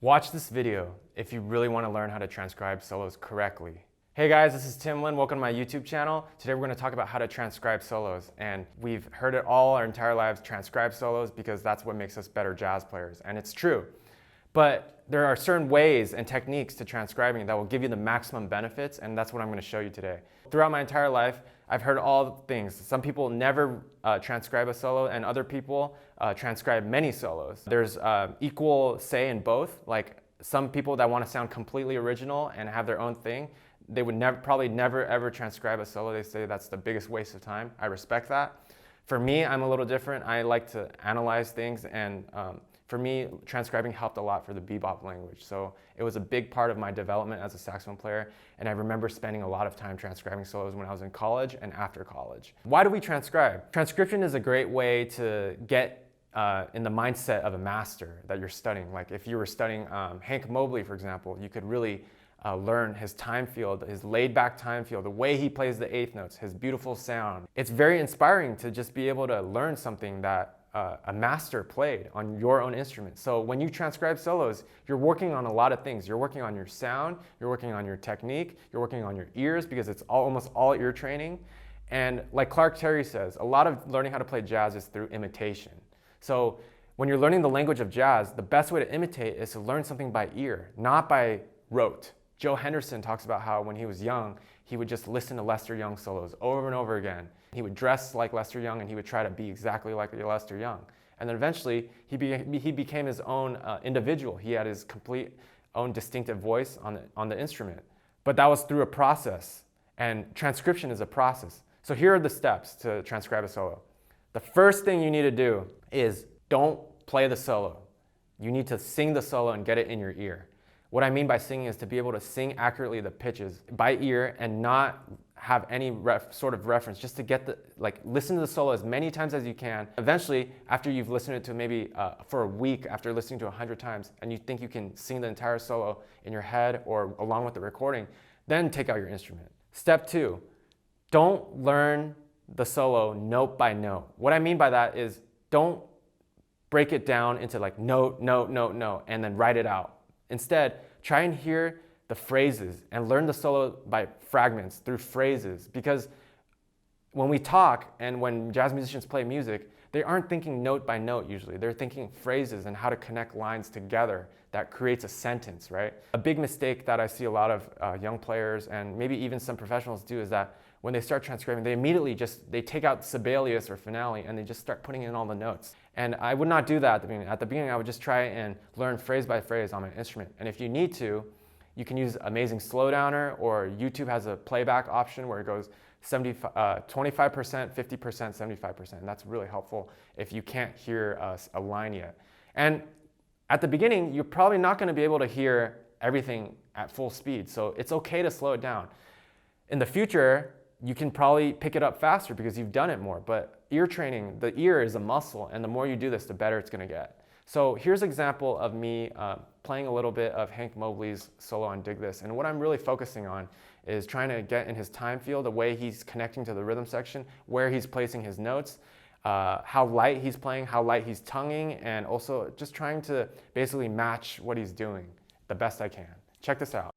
Watch this video if you really want to learn how to transcribe solos correctly. Hey guys, this is Timlin. Welcome to my YouTube channel. Today we're going to talk about how to transcribe solos. And we've heard it all our entire lives, transcribe solos, because that's what makes us better jazz players. And it's true. But there are certain ways and techniques to transcribing that will give you the maximum benefits, and that's what I'm going to show you today. Throughout my entire life, I've heard all things. Some people never transcribe a solo, and other people transcribe many solos. There's equal say in both. Like some people that want to sound completely original and have their own thing, they would probably never ever transcribe a solo. They say that's the biggest waste of time. I respect that. For me, I'm a little different. I like to analyze things, and for me, transcribing helped a lot for the bebop language. So it was a big part of my development as a saxophone player, and I remember spending a lot of time transcribing solos when I was in college and after college. Why do we transcribe? Transcription is a great way to get in the mindset of a master that you're studying. Like if you were studying Hank Mobley, for example, you could really learn his time field, his laid-back time field, the way he plays the eighth notes, his beautiful sound. It's very inspiring to just be able to learn something that a master played on your own instrument. So when you transcribe solos, you're working on a lot of things. You're working on your sound, you're working on your technique, you're working on your ears, because it's almost all ear training. And like Clark Terry says, a lot of learning how to play jazz is through imitation. So when you're learning the language of jazz, the best way to imitate is to learn something by ear, not by rote. Joe Henderson talks about how when he was young, he would just listen to Lester Young solos over and over again. He would dress like Lester Young, and he would try to be exactly like Lester Young. And then eventually, he became his own individual. He had his complete own distinctive voice on the instrument. But that was through a process, and transcription is a process. So here are the steps to transcribe a solo. The first thing you need to do is don't play the solo. You need to sing the solo and get it in your ear. What I mean by singing is to be able to sing accurately the pitches by ear and not have any sort of reference, just to get listen to the solo as many times as you can. Eventually, after you've listened to it maybe for a week, after listening to 100 times, and you think you can sing the entire solo in your head or along with the recording, then take out your instrument. Step 2, don't learn the solo note by note. What I mean by that is don't break it down into like note, note, note, note, and then write it out. Instead, try and hear the phrases and learn the solo by fragments through phrases, because when we talk and when jazz musicians play music, they aren't thinking note by note usually. They're thinking phrases and how to connect lines together that creates a sentence, right? A big mistake that I see a lot of young players and maybe even some professionals do is that when they start transcribing, they immediately they take out Sibelius or finale and they just start putting in all the notes. And I would not do that at the beginning. At the beginning, I would just try and learn phrase by phrase on my instrument. And if you need to, you can use Amazing Slowdowner, or YouTube has a playback option where it goes 25%, 50%, 75%. And that's really helpful if you can't hear a line yet. And at the beginning, you're probably not going to be able to hear everything at full speed. So it's okay to slow it down. In the future, you can probably pick it up faster because you've done it more. But ear training, the ear is a muscle, and the more you do this, the better it's going to get. So here's an example of me playing a little bit of Hank Mobley's solo on Dig This. And what I'm really focusing on is trying to get in his time field, the way he's connecting to the rhythm section, where he's placing his notes, how light he's playing, how light he's tonguing, and also just trying to basically match what he's doing the best I can. Check this out.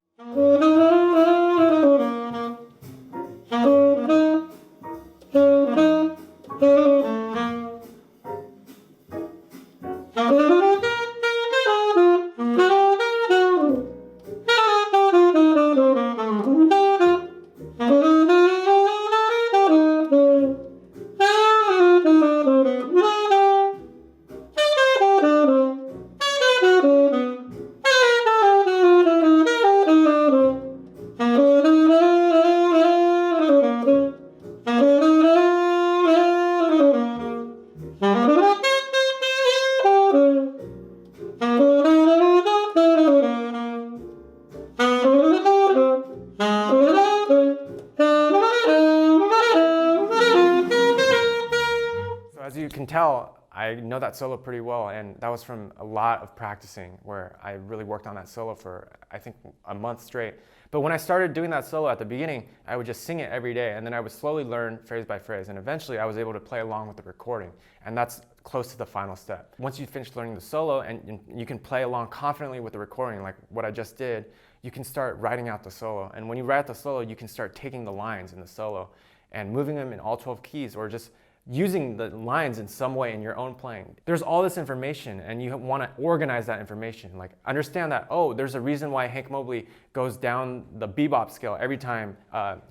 As you can tell, I know that solo pretty well, and that was from a lot of practicing where I really worked on that solo for, I think, a month straight. But when I started doing that solo at the beginning, I would just sing it every day, and then I would slowly learn phrase by phrase, and eventually I was able to play along with the recording. And that's close to the final step. Once you finish learning the solo and you can play along confidently with the recording, like what I just did, you can start writing out the solo. And when you write out the solo, you can start taking the lines in the solo and moving them in all 12 keys, or just using the lines in some way in your own playing. There's all this information and you want to organize that information. Like understand that, oh, there's a reason why Hank Mobley goes down the bebop scale every time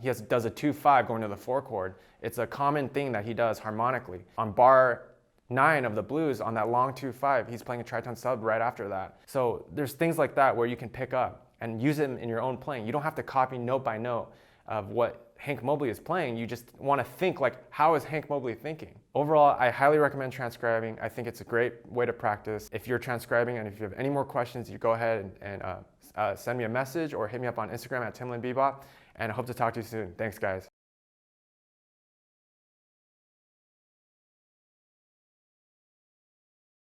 he does a 2-5 going to the 4 chord. It's a common thing that he does harmonically. On bar 9 of the blues, on that long 2-5, he's playing a tritone sub right after that. So there's things like that where you can pick up and use them in your own playing. You don't have to copy note by note of what Hank Mobley is playing. You just want to think like, how is Hank Mobley thinking? Overall, I highly recommend transcribing. I think it's a great way to practice. If you're transcribing and if you have any more questions, you go ahead and send me a message or hit me up on Instagram at timlinbebop, and I hope to talk to you soon. Thanks, guys.